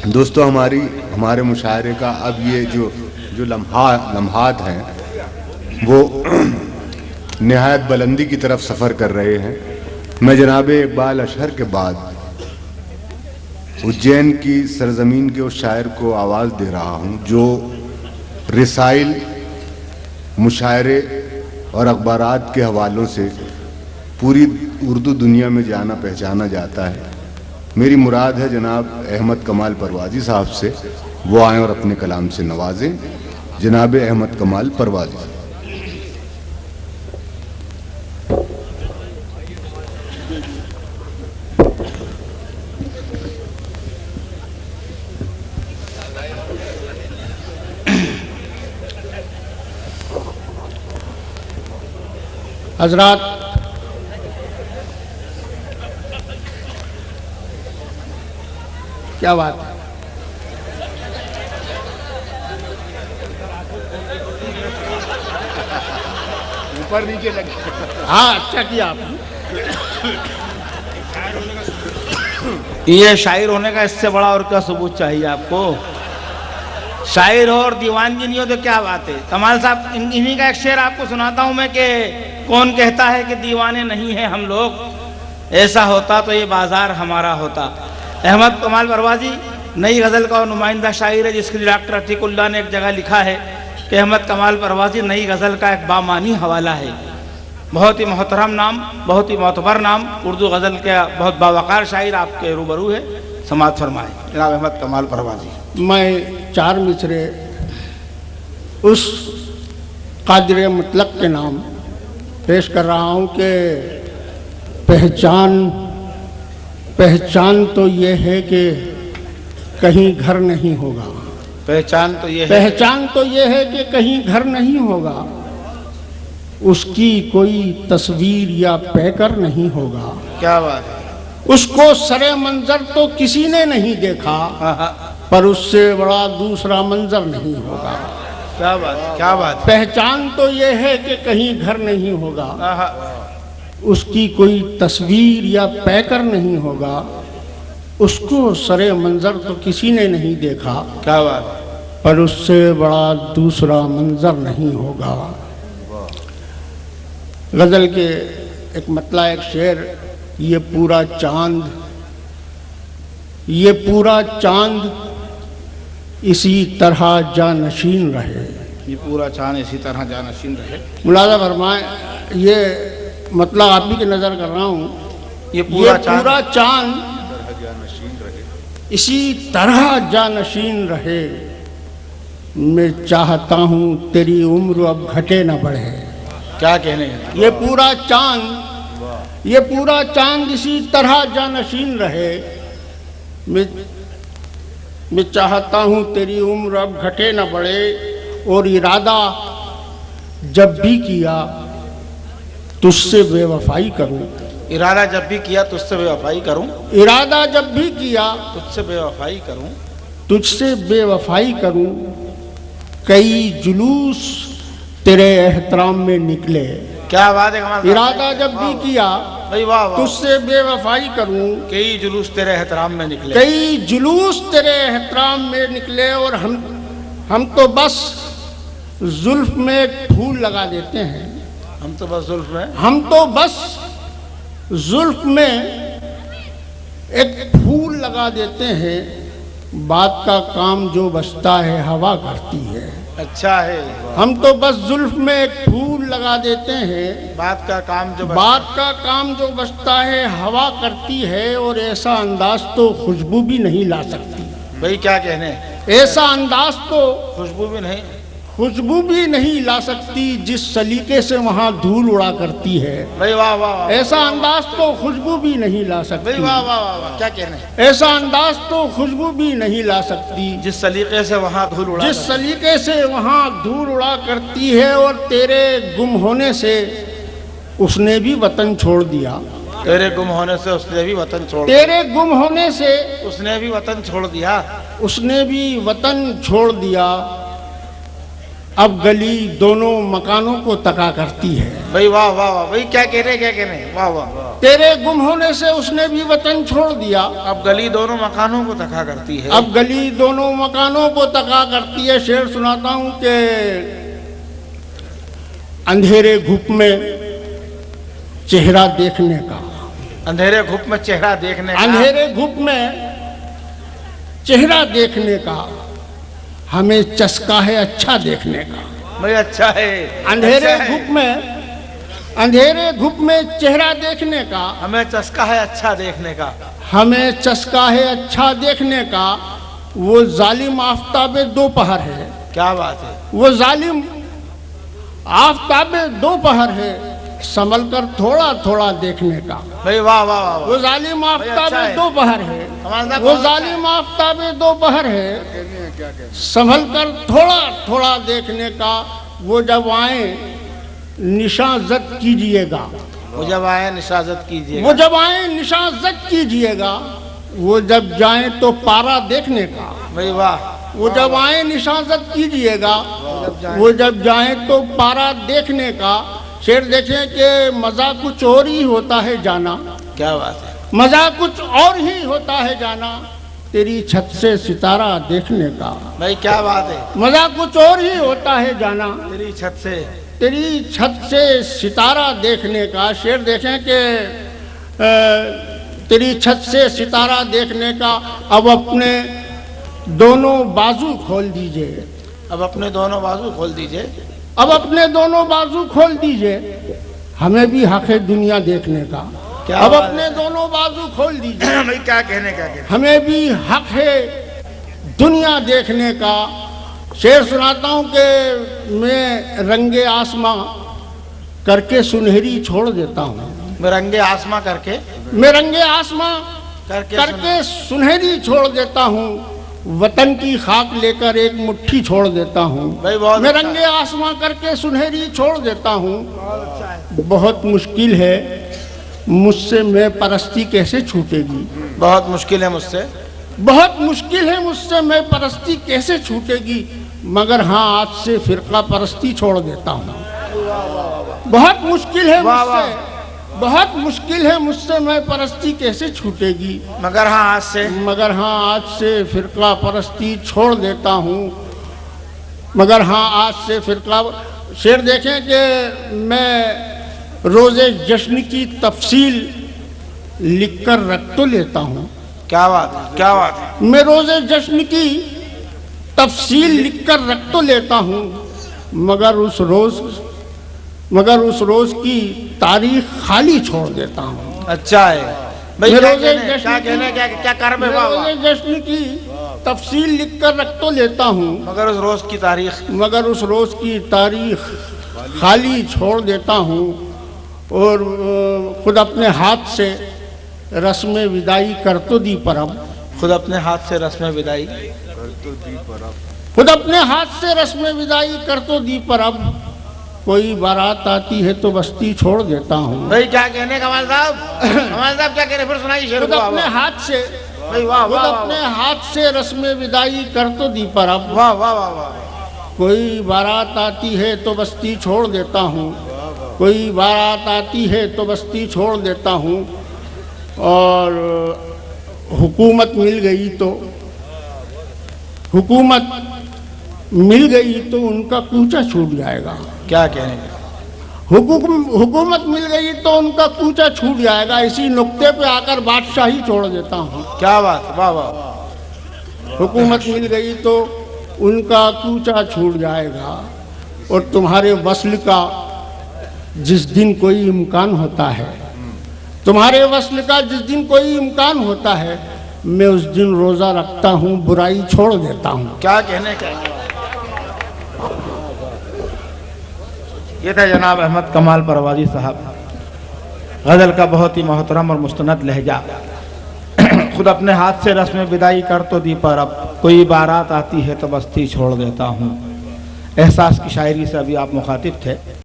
दोस्तों, हमारे मुशायरे का अब ये जो लम्हात हैं वो निहायत बुलंदी की तरफ सफ़र कर रहे हैं। मैं जनाब इकबाल अशहर के बाद उज्जैन की सरजमीन के उस शायर को आवाज़ दे रहा हूँ जो रिसाइल, मुशायरे और अखबारात के हवालों से पूरी उर्दू दुनिया में जाना पहचाना जाता है। मेरी मुराद है जनाब अहमद कमाल परवाज़ी साहब से, वो आएँ और अपने कलाम से नवाजें। जनाब अहमद कमाल परवाज़ी। हजरात, क्या बात है। ऊपर नीचे लगे। हाँ, अच्छा किया आपने। ये शायर होने का इससे बड़ा और क्या सबूत चाहिए आपको। शायर हो और दीवानगी नहीं हो तो क्या बात है। कमाल साहब, इन्हीं का एक शेर आपको सुनाता हूं मैं कि कौन कहता है कि दीवाने नहीं हैं हम लोग, ऐसा होता तो ये बाजार हमारा होता। अहमद कमाल परवाज़ी नई गज़ल का नुमाइंदा शायर है, जिसके लिए डॉक्टर अतीकुल्लाह ने एक जगह लिखा है कि अहमद कमाल परवाज़ी नई गज़ल का एक बामानी हवाला है। बहुत ही मोहतरम नाम, बहुत ही मोतबर नाम, उर्दू गज़ल का बहुत बावकार शायर आपके रूबरू है। समाअत फरमाए जनाब अहमद कमाल परवाज़ी। मैं 4 मिसरे उस कादिर मुतलक के नाम पेश कर रहा हूँ कि पहचान तो ये है कि कहीं घर नहीं होगा। पहचान तो ये है कि कहीं घर नहीं होगा, उसकी कोई तस्वीर या पैकर नहीं होगा। क्या बात है। उसको सरे मंजर तो किसी ने नहीं देखा, पर उससे बड़ा दूसरा मंजर नहीं होगा। क्या बात, क्या बात। पहचान तो ये है कि कहीं घर नहीं होगा, उसकी कोई तस्वीर या पैकर नहीं होगा, उसको सरे मंजर तो किसी ने नहीं देखा। क्या बात। पर उससे बड़ा दूसरा मंजर नहीं होगा। गज़ल के एक मतला, एक शेर, ये पूरा चांद इसी तरह जानशीन रहे। ये पूरा चांद इसी तरह जानशीन रहे। मुलाज़ा फरमाए, ये मतलब आप ही की नज़र कर रहा हूँ। ये पूरा चांद इसी तरह जानशीन रहे। मैं चाहता हूँ तेरी उम्र अब घटे न बढ़े। क्या कहने हैं। ये पूरा चांद इसी तरह जानशीन रहे। मैं चाहता हूँ तेरी उम्र अब घटे न बढ़े, और इरादा जब भी किया तुझसे बेवफाई करूँ। इरादा जब भी किया तुझसे बेवफाई करूँ। इरादा जब भी किया तुझसे बेवफाई करूँ। तुझसे बेवफाई करूँ। कई जुलूस तेरे एहतराम में निकले। क्या बात है। इरादा जब भी किया भाई, वाह वाह। तुझसे बेवफाई करूं। कई जुलूस तेरे एहतराम में निकले। कई जुलूस तेरे एहतराम में निकले, और हम तो बस जुल्फ में एक फूल लगा देते हैं। हम तो बस जुल्फ में एक फूल लगा देते हैं। बात का काम जो बचता है हवा करती है। अच्छा है। हम तो बस जुल्फ में एक फूल लगा देते हैं। बात का काम जो बचता है हवा करती है, और ऐसा अंदाज तो खुशबू भी नहीं ला सकती। भाई क्या कहने। ऐसा अंदाज तो खुशबू भी नहीं ला सकती जिस सलीके से वहाँ धूल उड़ा करती है। भाई वाह वाह। ऐसा अंदाज तो खुशबू भी नहीं ला सकती। भाई वाह वाह वाह। क्या कहने। ऐसा अंदाज तो खुशबू भी नहीं ला सकती जिस सलीके से वहाँ धूल उड़ा करती है। और तेरे गुम होने से उसने भी वतन छोड़ दिया। तेरे गुम होने से उसने भी वतन छोड़ दिया। अब गली दोनों मकानों को तका करती है। भाई वाह वाह वाह भाई, क्या कह रहे वाह वाह। तेरे गुम होने से उसने भी वतन छोड़ दिया। अब गली दोनों मकानों को तका करती है। अब गली दोनों मकानों को तका करती है। शेर सुनाता हूं कि अंधेरे घुप में चेहरा देखने का, अंधेरे घुप में चेहरा देखने का, अंधेरे घुप में चेहरा देखने का हमें चस्का है अच्छा देखने का। भाई अच्छा है। अंधेरे अच्छा घुप में, अंधेरे घुप में चेहरा देखने का हमें चस्का है अच्छा देखने का, हमें चस्का है अच्छा देखने का। वो जालिम आफ्ताबे दोपहर है। क्या बात है। वो जालिम आफ्ताबे दोपहर है, संभल कर थोड़ा थोड़ा देखने का। भाई वाह वाह वाह। वो जालिम आफ्ताबे अच्छा है। दोपहर है, हमारा वो जालिम आफ्ताबे दोपहर है, संभल कर थोड़ा थोड़ा देखने का। वो जब आए निशाजत कीजिएगा, वो जब आए निशाजत कीजिएगा, वो जब आए निशाजत कीजिएगा। वो जब जाए तो पारा देखने का। भाई वाह। वो जब आए निशाजत कीजिएगा, वो जब जाए तो पारा देखने का। शेर देखें कि मजा कुछ और ही होता है जाना। क्या बात है। मजा कुछ और ही होता है जाना, तेरी छत से सितारा देखने का। भाई क्या बात है। मजा कुछ और ही होता है जाना, तेरी छत से, तेरी छत से सितारा देखने का। शेर देखें कि तेरी छत से सितारा देखने का। अब अपने दोनों बाजू खोल दीजिए, अब अपने दोनों बाजू खोल दीजिए, अब अपने दोनों बाजू खोल दीजिए, हमें भी हक है दुनिया देखने का। अब अपने दोनों बाजू खोल दीजिए। भाई क्या कहने का कहने। हमें भी हक है दुनिया देखने का। शेर सुनाता हूं कि मैं रंगे आसमां करके सुनहरी छोड़ देता हूं। मैं रंगे आसमां करके, मैं रंगे आसमां करके सुनहरी छोड़ देता हूं। वतन की खाक लेकर एक मुट्ठी छोड़ देता हूँ। मैं रंगे आसमां करके सुनहरी छोड़ देता हूँ। बहुत मुश्किल है मुझसे मैं परस्ती कैसे छूटेगी। बहुत मुश्किल है मुझसे, बहुत मुश्किल है मुझसे मैं परस्ती कैसे छूटेगी। मगर हाँ आज से फिरका परस्ती छोड़ देता हूँ। बहुत मुश्किल है मुझसे, बहुत मुश्किल है मुझसे मैं परस्ती कैसे छूटेगी। मगर हाँ आज से, मगर हाँ आज से फिरका परस्ती छोड़ देता हूँ। मगर हाँ आज से फिरका। शेर देखें कि मैं रोज़े जश्न की तफसील लिखकर रख तो लेता हूँ। क्या बात है, क्या बात है। मैं रोज़े जश्न की तफसील लिखकर रख तो लेता हूँ, मगर उस रोज की तारीख खाली छोड़ देता हूँ। अच्छा है भाई। क्या कहने क्या कर्म है। रोज़े जश्न की तफसील लिखकर रख तो लेता हूँ, मगर उस रोज की तारीख, मगर उस रोज की तारीख खाली छोड़ देता हूँ। और खुद अपने हाथ से रस्म विदाई कर तो दी परब, खुद अपने हाथ से रस्म विदाई, खुद अपने हाथ से रस्म विदाई कर तो दी परब। कोई बारात आती है तो बस्ती छोड़ देता हूँ। भाई क्या कहने कमाल साहब, कमाल साहब क्या कह रहे, फिर सुनाइए शेर। खुद अपने हाथ से, भाई वाह, खुद अपने हाथ से रस्म विदाई कर तो दी परब। वाह वाह वाह वाह। कोई बारात आती है तो बस्ती छोड़ देता हूँ, कोई बारात आती है तो बस्ती छोड़ देता हूँ। और हुकूमत मिल गई तो, हुकूमत मिल गई तो उनका कूचा छूट जाएगा। क्या कहने का। हुकूमत मिल गई तो उनका कूचा छूट जाएगा। इसी नुक्ते पे आकर बादशाही छोड़ देता हूँ। क्या बात, वाह वाह। हुकूमत मिल गई तो उनका कूचा छूट जाएगा। और तुम्हारे वस्ल का जिस दिन कोई इम्कान होता है, तुम्हारे वस्ल का जिस दिन कोई इम्कान होता है, मैं उस दिन रोज़ा रखता हूँ, बुराई छोड़ देता हूँ। क्या कहने का। ये था जनाब अहमद कमाल परवाजी साहब। गज़ल का बहुत ही मोहतरम और मुस्तनद लहजा। खुद अपने हाथ से रस्म विदाई कर तो दी पर अब कोई बारात आती है तो बस्ती छोड़ देता हूँ। एहसास की शायरी से अभी आप मुखातिब थे।